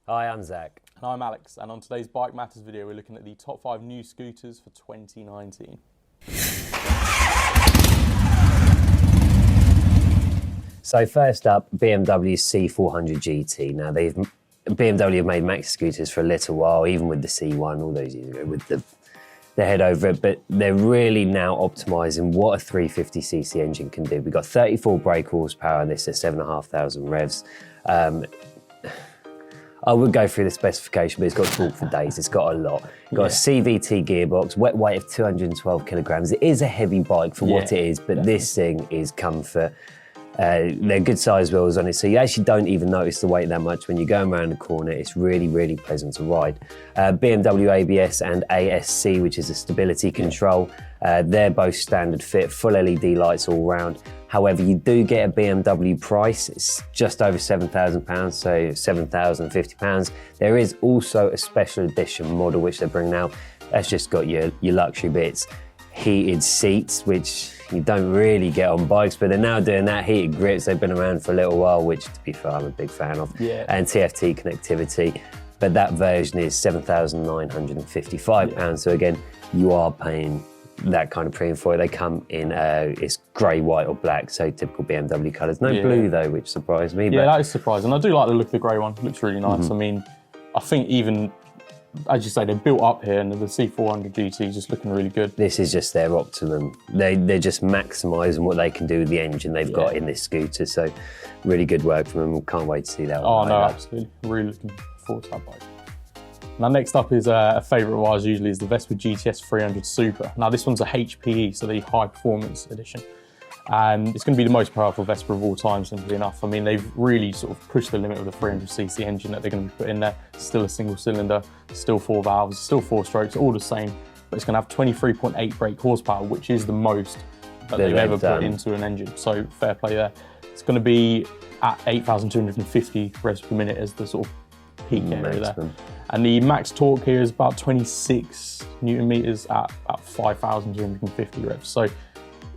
Hi, I'm Zach. And I'm Alex, and on today's Bike Matters video, we're looking at the top 5 new scooters for 2019. So first up, BMW C400 GT. Now BMW have made maxi scooters for a little while, even with the C1 all those years ago, with the head over it, but they're really now optimising what a 350cc engine can do. We've got 34 brake horsepower and this at 7,500 revs. I would go through the specification, but it's got torque for days. It's got a lot. It's got a CVT gearbox, wet weight of 212 kilograms. It is a heavy bike for what it is, but this thing is comfort. They're good size wheels on it, so you actually don't even notice the weight that much when you're going around the corner. It's really, really pleasant to ride. BMW ABS and ASC, which is a stability control. They're both standard fit, full LED lights all round. However, you do get a BMW price. It's just over £7,000, so £7,050. There is also a special edition model which they're bringing out. That's just got your luxury bits, heated seats, which you don't really get on bikes, but they're now doing that, heated grips. They've been around for a little while, which, to be fair, I'm a big fan of. And TFT connectivity, but that version is £7,955. So again, you are paying that kind of premium for it. They come in it's grey, white or black, so typical BMW colours. No blue though, which surprised me. Yeah, that is surprising. I do like the look of the grey one. It looks really nice. I mean, I think even, as you say, they're built up here, and the C400 GT is just looking really good. This is just their optimum. They're just maximising what they can do with the engine they've got in this scooter. So really good work from them. Can't wait to see that. Oh no, absolutely. Really looking forward to that bike. Now next up is a favourite of ours usually is the Vespa GTS 300 Super. Now this one's a HPE, so the high performance edition. And it's going to be the most powerful Vespa of all time, simply enough. I mean, they've really sort of pushed the limit of the 300cc engine that they're going to be putting there. Still a single cylinder, still 4 valves, still 4 strokes, all the same. But it's going to have 23.8 brake horsepower, which is the most that they've ever put into an engine. So fair play there. It's going to be at 8,250 revs per minute as the sort of peak area there. And the max torque here is about 26 Newton meters at 5,250 revs. So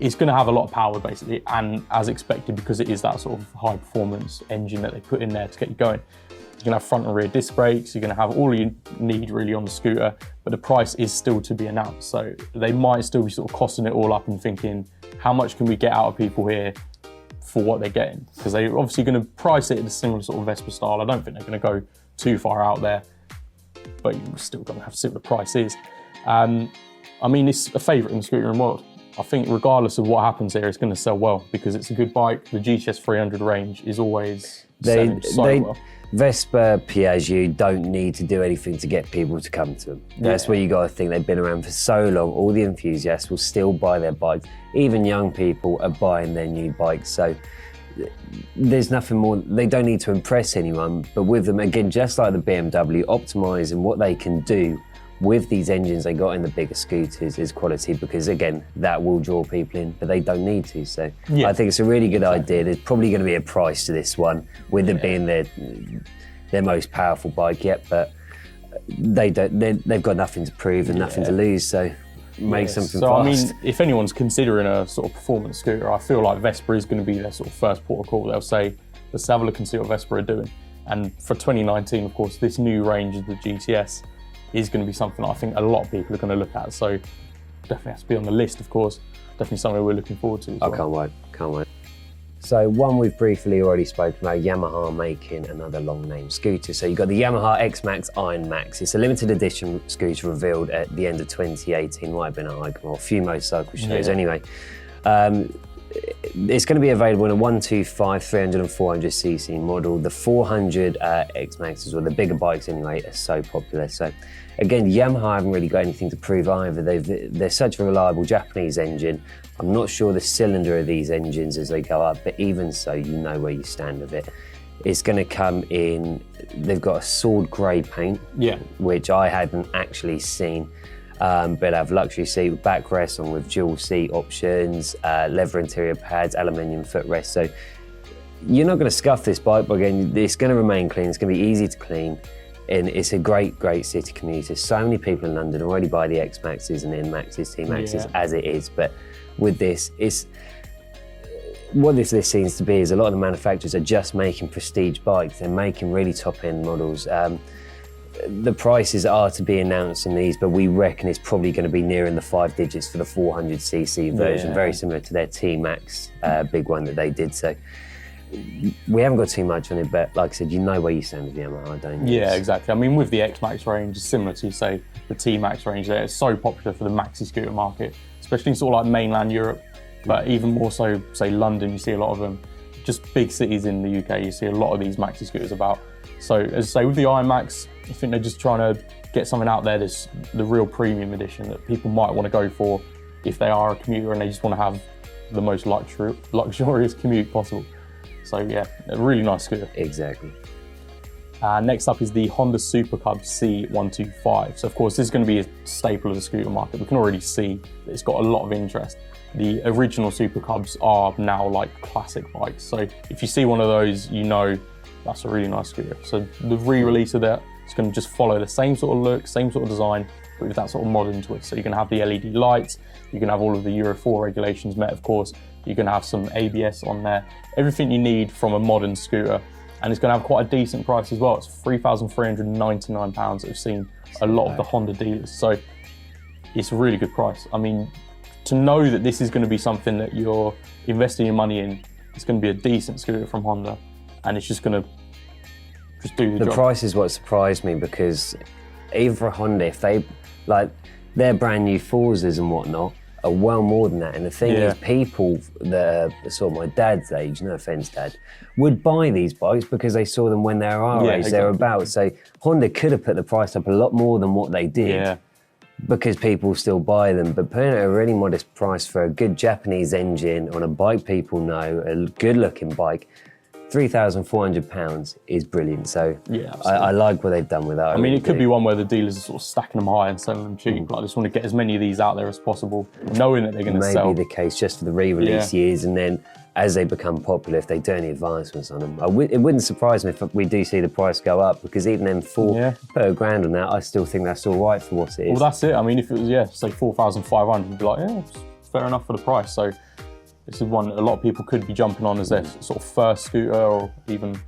it's going to have a lot of power basically, and as expected, because it is that sort of high performance engine that they put in there to get you going. You're going to have front and rear disc brakes, you're going to have all you need really on the scooter, but the price is still to be announced. So they might still be sort of costing it all up and thinking, how much can we get out of people here for what they're getting? Because they're obviously going to price it at a similar sort of Vespa style. I don't think they're going to go too far out there, but you're still going to have to see what the price is. I mean, it's a favourite in the scootering world. I think regardless of what happens here, it's going to sell well because it's a good bike. The GTS 300 range is always selling so well. Vespa, Piaggio don't need to do anything to get people to come to them. That's where you got to think. They've been around for so long. All the enthusiasts will still buy their bikes. Even young people are buying their new bikes. So there's nothing more. They don't need to impress anyone. But with them, again, just like the BMW, optimising what they can do with these engines they got in the bigger scooters is quality, because again, that will draw people in, but they don't need to. So I think it's a really good idea. There's probably going to be a price to this one, with it being their most powerful bike yet, but they've got nothing to prove and nothing to lose, so make something fast. I mean, if anyone's considering a sort of performance scooter, I feel like Vespa is going to be their sort of first port of call. They'll say, let's have a look and see what Vespa are doing. And for 2019, of course, this new range of the GTS is going to be something I think a lot of people are going to look at. So definitely has to be on the list, of course. Definitely something we're looking forward to as well. Can't wait. So one we've briefly already spoken about, Yamaha making another long name scooter. So you've got the Yamaha X Max Iron Max. It's a limited edition scooter revealed at the end of 2018. Might have been at EICMA or a few motorcycle shows anyway. It's going to be available in a 125, 300 and 400cc model. The 400 X Maxes, or the bigger bikes anyway, are so popular. So again, Yamaha haven't really got anything to prove either. They're such a reliable Japanese engine. I'm not sure the cylinder of these engines as they go up, but even so, you know where you stand with it. It's going to come in, they've got a sword grey paint, which I hadn't actually seen. But have luxury seat with backrest on with dual seat options, leather interior pads, aluminium footrest. So you're not going to scuff this bike, but again, it's going to remain clean. It's going to be easy to clean, and it's a great city commuter. So many people in London already buy the X Maxes and N Maxes, T Maxes as it is. But with this, what this list seems to be is a lot of the manufacturers are just making prestige bikes. They're making really top-end models. The prices are to be announced in these, but we reckon it's probably going to be nearing the 5 digits for the 400cc version, very similar to their T Max big one that they did. So we haven't got too much on it, but like I said, you know where you stand with Yamaha, don't you? Yeah, exactly. I mean, with the X Max range, it's similar to, say, the T Max range there. It's so popular for the maxi scooter market, especially in sort of like mainland Europe, but even more so, say, London, you see a lot of them. Just big cities in the UK, you see a lot of these maxi scooters about. So, as I say, with the iMax, I think they're just trying to get something out there, this the real premium edition that people might want to go for if they are a commuter and they just want to have the most luxurious commute possible. So yeah, a really nice scooter. Exactly. Next up is the Honda Super Cub C125. So of course, this is going to be a staple of the scooter market. We can already see that it's got a lot of interest. The original Super Cubs are now like classic bikes. So if you see one of those, you know that's a really nice scooter. So the re-release of that is going to just follow the same sort of look, same sort of design, but with that sort of modern twist. So you can have the LED lights, you can have all of the Euro 4 regulations met, of course. You can have some ABS on there, everything you need from a modern scooter. And it's going to have quite a decent price as well. It's £3,399. I've seen a lot of the Honda dealers. So it's a really good price. I mean, to know that this is going to be something that you're investing your money in, it's going to be a decent scooter from Honda, and it's just going to just do the job. The price is what surprised me, because even for Honda, if they, like, their brand new Forzas and whatnot are well more than that. And the thing is, people that are sort of my dad's age, no offense, Dad, would buy these bikes because they saw them when they were our age, they were about. So Honda could have put the price up a lot more than what they did because people still buy them. But putting it at a really modest price for a good Japanese engine on a bike people know, a good looking bike, £3,400 is brilliant. So I like what they've done with that. I mean, it could be one where the dealers are sort of stacking them high and selling them cheap. Like, I just want to get as many of these out there as possible, knowing that they're going to sell. Maybe the case just for the re-release years, and then as they become popular, if they do any advancements on them, it wouldn't surprise me if we do see the price go up, because even then put a grand on that, I still think that's all right for what it is. Well, that's it. I mean, if it was, say 4,500, you'd be like, yeah, it's fair enough for the price. So this is one a lot of people could be jumping on as their sort of first scooter, or even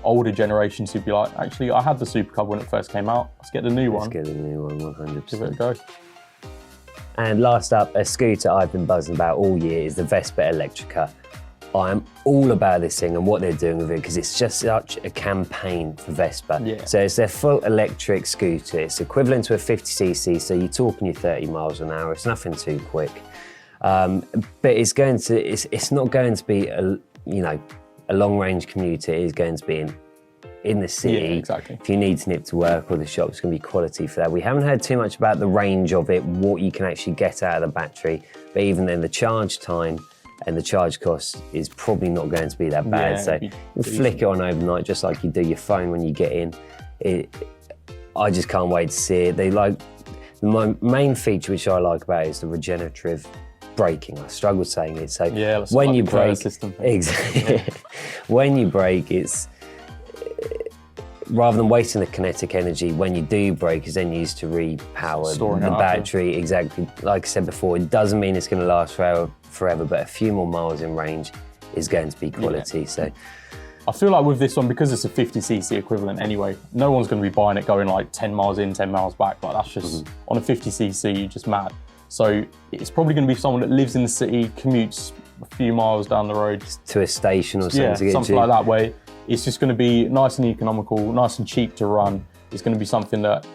older generations who'd be like, actually, I had the Super Cub when it first came out. Let's get the new one. Let's get the new one, 100%. Give it a go. And last up, a scooter I've been buzzing about all year is the Vespa Electrica. I am all about this thing and what they're doing with it, because it's just such a campaign for Vespa. So it's their full electric scooter. It's equivalent to a 50cc, so you're talking your 30 miles an hour. It's nothing too quick. But it's going to, it's not going to be a long range commuter. It is going to be in the city. If you need to nip to work or the shop, it's going to be quality for that. We haven't heard too much about the range of it, what you can actually get out of the battery, but even then the charge time and the charge cost is probably not going to be that bad. So you flick it on overnight just like you do your phone when you get in. I just can't wait to see it. My main feature which I like about it is the regenerative braking. I struggle saying it. So when you brake, when you brake, it's rather than wasting the kinetic energy, when you do brake, is then used to repower the battery. Exactly. Like I said before, it doesn't mean it's going to last forever, but a few more miles in range is going to be quality. So I feel like with this one, because it's a 50cc equivalent anyway, no one's going to be buying it going like 10 miles in, 10 miles back. Like, that's just on a 50cc, you're just mad. So it's probably going to be someone that lives in the city, commutes a few miles down the road to a station or something. Yeah, something like that, where it's just going to be nice and economical, nice and cheap to run. It's going to be something that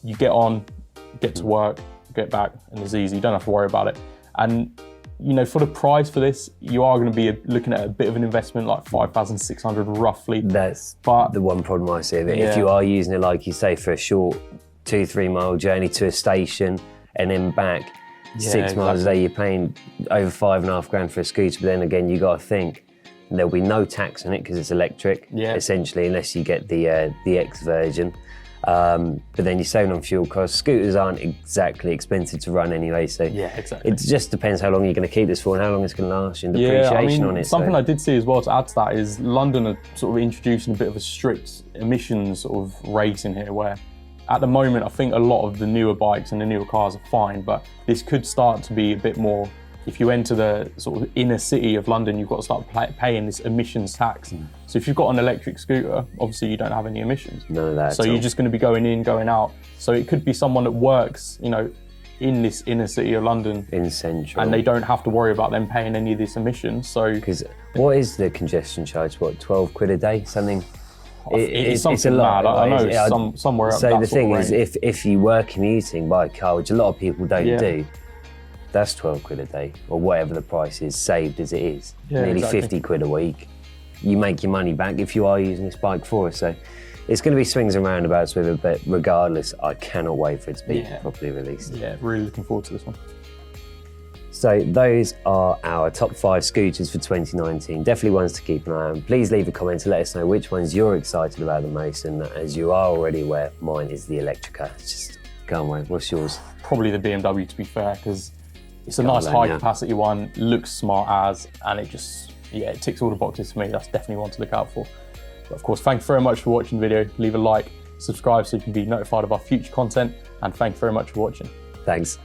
you get on, get to work, get back, and it's easy. You don't have to worry about it. And for the price for this, you are going to be looking at a bit of an investment, like 5,600 roughly. That's the one problem I see of it. If you are using it, like you say, for a short 2-3 mile journey to a station and then back 6 miles a day, you're paying over £5,500 for a scooter. But then again, you got to think there'll be no tax on it because it's electric, essentially, unless you get the X version. But then you're saving on fuel costs. Scooters aren't exactly expensive to run anyway, so it just depends how long you're going to keep this for and how long it's going to last, and depreciation on it. Something I did see as well to add to that is London are sort of introducing a bit of a strict emissions sort of rate in here, where at the moment I think a lot of the newer bikes and the newer cars are fine, but this could start to be a bit more if you enter the sort of inner city of London, you've got to start paying this emissions tax. So if you've got an electric scooter, obviously you don't have any emissions. None of that. So you're just going to be going in, going out. So it could be someone that works, you know, in this inner city of London, in central, and they don't have to worry about them paying any of this emissions. So because what is the congestion charge? What, 12 quid a day? Something. It's something it's a lot. mad. I know it's somewhere up. So the thing is, if you were commuting by car, which a lot of people don't do, that's 12 quid a day, or whatever the price is, saved as it is. Nearly 50 quid a week. You make your money back if you are using this bike for us. So it's going to be swings and roundabouts with it, but regardless, I cannot wait for it to be properly released. Yeah, really looking forward to this one. So those are our top 5 scooters for 2019. Definitely ones to keep an eye on. Please leave a comment to let us know which ones you're excited about the most. And as you are already aware, mine is the Electrica. It's just, go on, mate. What's yours? Probably the BMW, to be fair, because it's a nice high capacity one, looks smart as, and it just, it ticks all the boxes for me. That's definitely one to look out for. But of course, thank you very much for watching the video. Leave a like, subscribe so you can be notified of our future content, and thank you very much for watching. Thanks.